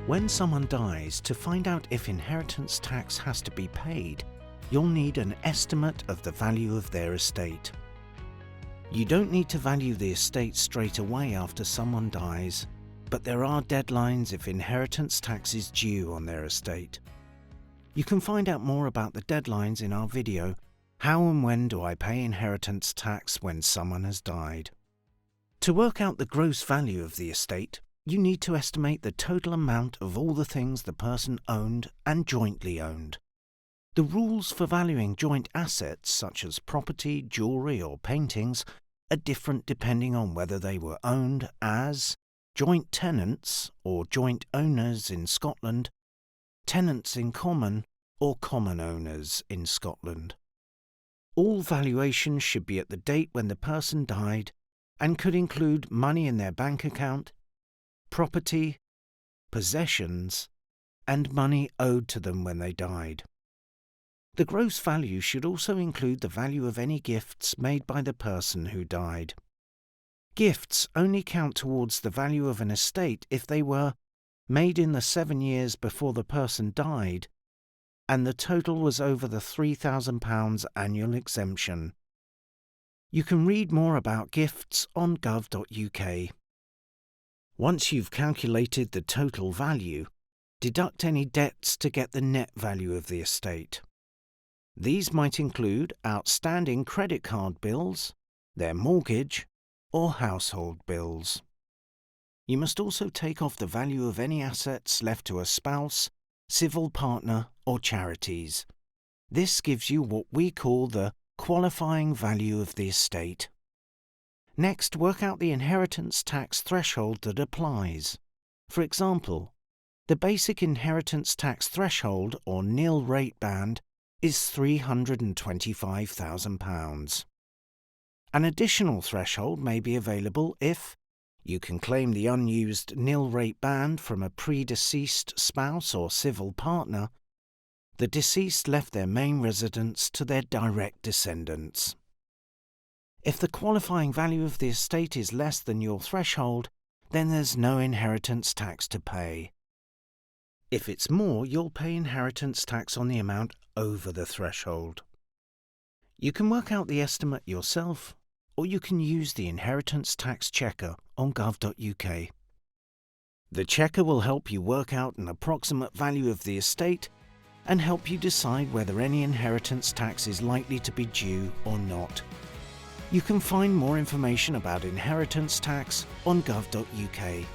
When someone dies, to find out if inheritance tax has to be paid, you'll need an estimate of the value of their estate. You don't need to value the estate straight away after someone dies, but there are deadlines if inheritance tax is due on their estate. You can find out more about the deadlines in our video, How and When Do I Pay Inheritance Tax When Someone Has Died? To work out the gross value of the estate, you need to estimate the total amount of all the things the person owned and jointly owned. The rules for valuing joint assets, such as property, jewellery or paintings, are different depending on whether they were owned as joint tenants or joint owners in Scotland, tenants in common or common owners in Scotland. All valuations should be at the date when the person died and could include money in their bank account, property, possessions, and money owed to them when they died. The gross value should also include the value of any gifts made by the person who died. Gifts only count towards the value of an estate if they were made in the 7 years before the person died and the total was over the £3,000 annual exemption. You can read more about gifts on gov.uk. Once you've calculated the total value, deduct any debts to get the net value of the estate. These might include outstanding credit card bills, their mortgage, or household bills. You must also take off the value of any assets left to a spouse, civil partner, or charities. This gives you what we call the qualifying value of the estate. Next, work out the inheritance tax threshold that applies. For example, the basic inheritance tax threshold, or nil rate band, is £325,000. An additional threshold may be available if you can claim the unused nil rate band from a predeceased spouse or civil partner. The deceased left their main residence to their direct descendants. If the qualifying value of the estate is less than your threshold, then there's no inheritance tax to pay. If it's more, you'll pay inheritance tax on the amount over the threshold. You can work out the estimate yourself, or you can use the inheritance tax checker on gov.uk. The checker will help you work out an approximate value of the estate and help you decide whether any inheritance tax is likely to be due or not. You can find more information about inheritance tax on gov.uk.